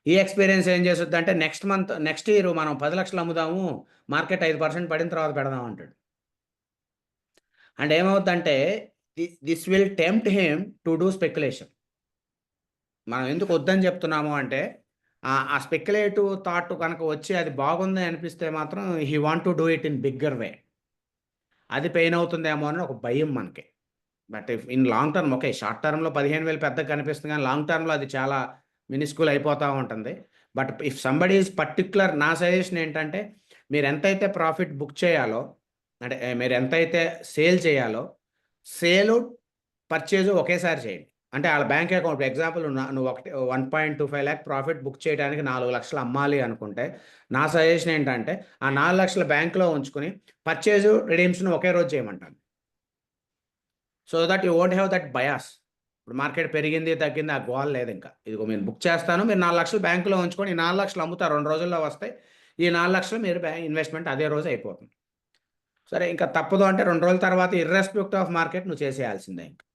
ఈ ఎక్స్పీరియన్స్ ఏం చేస్తుంది అంటే నెక్స్ట్ ఇయర్ మనం 10 లక్షలు అమ్ముదాము, మార్కెట్ 5% పడిన తర్వాత పెడదాం అంటాడు. అండ్ ఏమవుతుందంటే this will tempt him to do speculation. మనం ఎందుకు వద్దని చెప్తున్నాము అంటే ఆ స్పెక్యులేటివ్ థాట్ కనుక వచ్చి అది బాగుంది అనిపిస్తే మాత్రం he want to do it in bigger వే. అది పెయిన్ అవుతుందేమో అని ఒక భయం మనకి. But in long term okay, short టర్మ్లో 15,000 పెద్దగా కనిపిస్తుంది, కానీ లాంగ్ టర్మ్లో అది చాలా మినిస్కూల్ అయిపోతూ ఉంటుంది. But if somebody is particular, నా సజెషన్ ఏంటంటే మీరు ఎంతైతే ప్రాఫిట్ బుక్ చేయాలో, అంటే మీరు ఎంతైతే సేల్ చేయాలో సేలు పర్చేజు ఒకేసారి చేయండి. అంటే వాళ్ళ బ్యాంక్ అకౌంట్ ఎగ్జాంపుల్ నువ్వు 1.25 lakh ప్రాఫిట్ బుక్ చేయడానికి 4 లక్షలు అమ్మాలి అనుకుంటే నా సజెషన్ ఏంటంటే ఆ 4 లక్షల బ్యాంకులో ఉంచుకుని పర్చేజ్ రిడీమ్షన్ ఒకే రోజు చేయమంటాను. So that you won't have that bias. ఇప్పుడు మార్కెట్ పెరిగింది తగ్గింది ఆ గోల్ లేదు ఇంకా. ఇదిగో మీరు బుక్ చేస్తాను, మీరు 4 లక్షలు బ్యాంకులో ఉంచుకొని ఈ 4 లక్షలు అమ్ముతారు, 2 రోజుల్లో వస్తాయి. ఈ 4 లక్షలు మీరు ఇన్వెస్ట్మెంట్ అదే రోజు అయిపోతుంది. సరే ఇంకా తప్పదు అంటే 2 రోజుల తర్వాత ఇర్రెస్పెక్ట్ ఆఫ్ మార్కెట్ నువ్వు చేసేయాల్సిందే ఇంకా.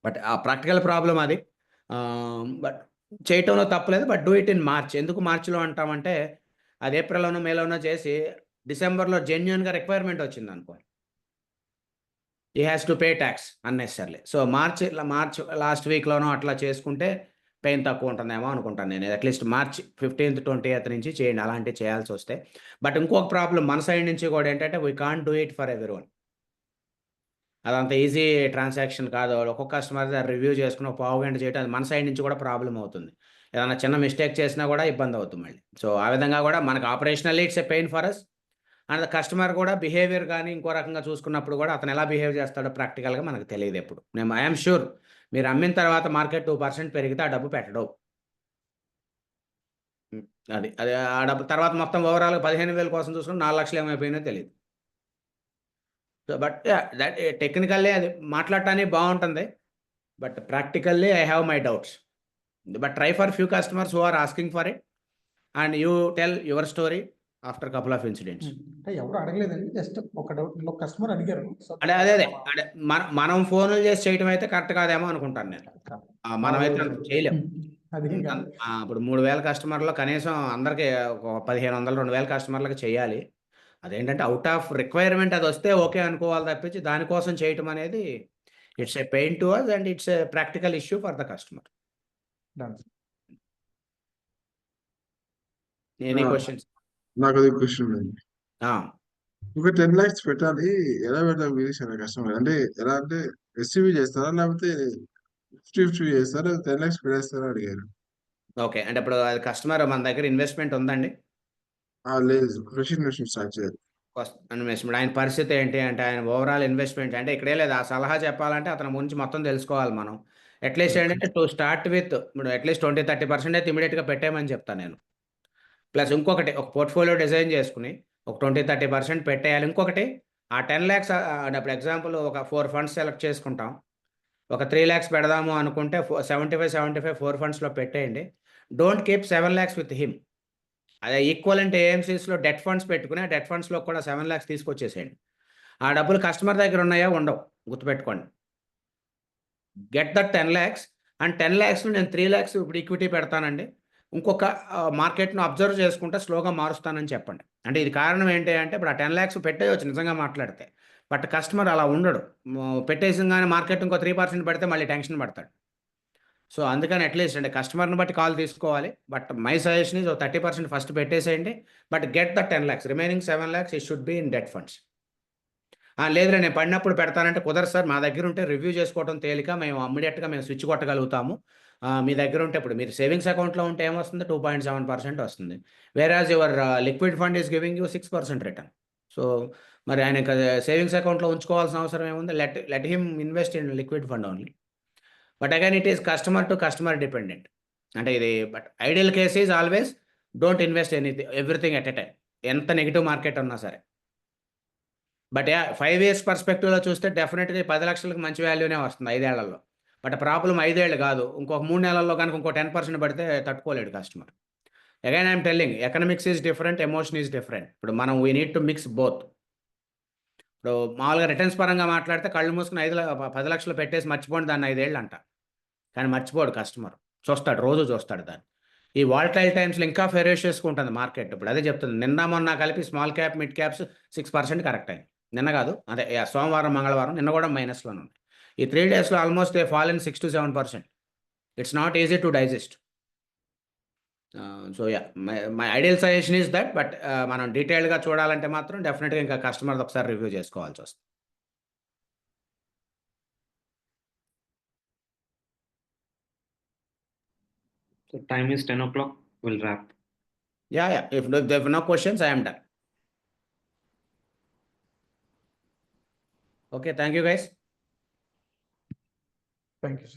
బట్ ఆ ప్రాక్టికల్ ప్రాబ్లం అది. బట్ చేయటంలో తప్పలేదు. But do it in March. ఎందుకు మార్చిలో అంటామంటే అది ఏప్రిల్లోనో మేలోనో చేసి డిసెంబర్లో జెన్యున్గా రిక్వైర్మెంట్ వచ్చింది అనుకో, ఈ has to pay tax unnecessarily. So March last వీక్లోనో అట్లా చేసుకుంటే పెయిన్ తక్కువ ఉంటుందేమో అనుకుంటాను నేను. అట్లీస్ట్ మార్చ్ 15th 20th నుంచి చేయండి అలాంటివి చేయాల్సి వస్తే. బట్ ఇంకొక ప్రాబ్లం మన సైడ్ నుంచి కూడా ఏంటంటే we can't do it for every one. అదంత ఈజీ ట్రాన్సాక్షన్ కాదు. ఒక్కొక్క కస్టమర్ రివ్యూ చేసుకుని ఒక పావు గంట చేయడం అది మన సైడ్ నుంచి కూడా ప్రాబ్లం అవుతుంది. ఏదైనా చిన్న మిస్టేక్ చేసినా కూడా ఇబ్బంది అవుతుంది మళ్ళీ. సో ఆ విధంగా కూడా మనకు operationally it's a pain for us. And customer కూడా బిహేవియర్ కానీ ఇంకో రకంగా చూసుకున్నప్పుడు కూడా అతను ఎలా బిహేవ్ చేస్తాడో ప్రాక్టికల్గా మనకు తెలియదు ఎప్పుడు. నేను ఐఎమ్ షూర్ మీరు అమ్మిన తర్వాత మార్కెట్ 2% పెరిగితే ఆ డబ్బు పెట్టడం. అది అది ఆ డబ్బు తర్వాత మొత్తం ఓవరాల్గా 15,000 కోసం చూసుకుని 4 లక్షలు ఏమైపోయినో తెలియదు. సో బట్ దట్ టెక్నికల్లీ అది మాట్లాడటానికి బాగుంటుంది. But practically I have my doubts. But try for few customers who are asking for it and you tell your story after couple of incidents. అంటే ఎవరు అడగలేదండి, జస్ట్ ఒక డౌట్ ఒక customer అడిగారు. So అంటే అదే అంటే మనం ఫోన్లు చేసి చేయటం అయితే కరెక్ట్ కాదేమో అనుకుంటాను నేను. మనమైతే అంత చేయలేం. అది కాదు. ఇప్పుడు 3,000 కస్టమర్లో కనీసం అందరికి ఒక 1,500 2,000 కస్టమర్లకు చేయాలి. అదేంటంటే అవుట్ ఆఫ్ రిక్వైర్మెంట్ అది వస్తే ఓకే అనుకోవాలి తప్పించి దానికోసం చేయటం అనేది it's a pain to us and it's a practical issue for the customer. Done. Any questions? నాకు అది క్వశ్చన్ ఉంది. ఒక 10 lakhs పెట్టాలి, ఎలా పెడతాం మీరు కస్టమర్? అంటే ఎలా అంటే ఎస్టీవీ చేస్తారా లేకపోతే 50 చేస్తారా, 10 lakhs పెట్టేస్తారా అడిగారు. ఓకే, అంటే ఇప్పుడు అది కస్టమర్ మన దగ్గర ఇన్వెస్ట్మెంట్ ఉందండి. లేదు, ఫ్రెష్ ఇన్వెస్ట్మెంట్ స్టార్ట్ చేయాలి. ఇన్వెస్ట్మెంట్ ఆయన పరిస్థితి ఏంటి అంటే ఆయన ఓవరాల్ ఇన్వెస్ట్మెంట్ అంటే ఇక్కడే లేదు. ఆ సలహా చెప్పాలంటే అతని గురించి మొత్తం తెలుసుకోవాలి మనం. అట్లీస్ట్ ఏంటంటే టు స్టార్ట్ విత్ ఇప్పుడు అట్లీస్ట్ 20-30% అయితే ఇమీడియట్గా పెట్టేయమని చెప్తాను నేను. ప్లస్ ఇంకొకటి ఒక పోర్ట్ఫోలియో డిజైన్ చేసుకుని ఒక 20-30% పెట్టేయాలి. ఇంకొకటి ఆ 10 lakhs ఇప్పుడు ఎగ్జాంపుల్ ఒక 4 funds సెలెక్ట్ చేసుకుంటాం. ఒక 3 lakhs పెడదాము అనుకుంటే 75 4 fundsలో పెట్టేయండి. Don't keep 7 lakhs with him. అదే ఈక్వలెంట్ ఏఎంసీస్లో డెట్ ఫండ్స్ పెట్టుకుని ఆ డెట్ ఫండ్స్లో కూడా 7 lakhs తీసుకొచ్చేసేయండి. ఆ డబ్బులు కస్టమర్ దగ్గర ఉన్నాయా ఉండవు, గుర్తుపెట్టుకోండి. గెట్ దట్ 10 lakhs అండ్ 10 lakhsలో నేను 3 lakhs ఇప్పుడు ఈక్విటీ పెడతానండి, ఇంకొక మార్కెట్ను అబ్జర్వ్ చేసుకుంటే స్లోగా మారుస్తానని చెప్పండి. అంటే ఇది కారణం ఏంటి అంటే ఇప్పుడు ఆ 10 lakhs పెట్టేయచ్చు నిజంగా మాట్లాడితే. బట్ కస్టమర్ అలా ఉండడు. పెట్టేసింగానే మార్కెట్ ఇంకో 3% పెడితే మళ్ళీ టెన్షన్ పడతాడు. సో అందుకని అట్లీస్ట్ అంటే కస్టమర్ని బట్టి కాల్ తీసుకోవాలి. But my suggestion is 30% first పెట్టేసేయండి. But get the 10 lakhs, remaining 7 lakhs it should be in debt funds. లేదులే నేను పడినప్పుడు పెడతానంటే కుదరదు సార్, మా దగ్గర ఉంటే రివ్యూ చేసుకోవడం తేలిక, మేము ఇమ్మీడియట్గా మేము స్విచ్ కొట్టగలుగుతాము. మీ దగ్గర ఉంటే ఇప్పుడు మీరు సేవింగ్స్ అకౌంట్లో ఉంటే ఏమొస్తుంది 2.7% వస్తుంది. Whereas your liquid fund is giving you 6% return. So మరి ఆయన సేవింగ్స్ అకౌంట్లో ఉంచుకోవాల్సిన అవసరం ఏముంది? Let him invest in liquid fund only. But again it is customer to customer dependent. అంటే ఇది but ideal case is always don't invest everything at a time, ఎంత negative market ఉన్నా సరే. బట్ 5 years పర్స్పెక్టివ్లో చూస్తే డెఫినెట్గా 10 లక్షలకు మంచి వాల్యూనే వస్తుంది 5 ఏళ్లలో. బట్ ప్రాబ్లం 5 ఏళ్ళు కాదు, ఇంకొక 3 నెలల్లో కనుక ఇంకో 10% పడితే తట్టుకోలేడు customer. Again I'm telling economics is different, emotion is different. ఇప్పుడు మనం we need to mix both. ఇప్పుడు మామూలుగా రిటర్న్స్ పరంగా మాట్లాడితే కళ్ళు మూసుకుని 10 లక్షలు పెట్టేసి మర్చిపోండి దాన్ని 5 ఏళ్ళు అంట. కానీ మర్చిపోడు కస్టమర్, చూస్తాడు, రోజు చూస్తాడు దాన్ని. ఈ వాలటైల్ టైమ్స్లో ఇంకా ఫెరోషియస్గా ఉంటుంది మార్కెట్. ఇప్పుడు అదే చెప్తుంది, నిన్న మొన్న కలిపి small cap mid caps 6% correct అయింది. నిన్న కాదు, అదే సోమవారం మంగళవారం నిన్న కూడా మైనస్లోనే ఉంది. ఈ 3 daysలో almost they fall in 6 to 7%. It's not easy to digest. So yeah my ideal suggestion is that. But మనం డీటెయిల్డ్గా చూడాలంటే మాత్రం డెఫినెట్గా ఇంకా కస్టమర్ది ఒకసారి రివ్యూ చేసుకోవాల్సి వస్తుంది. So time is 10 o'clock. We'll wrap. Yeah. If there are no questions, I am done. Okay, thank you guys. Thank you.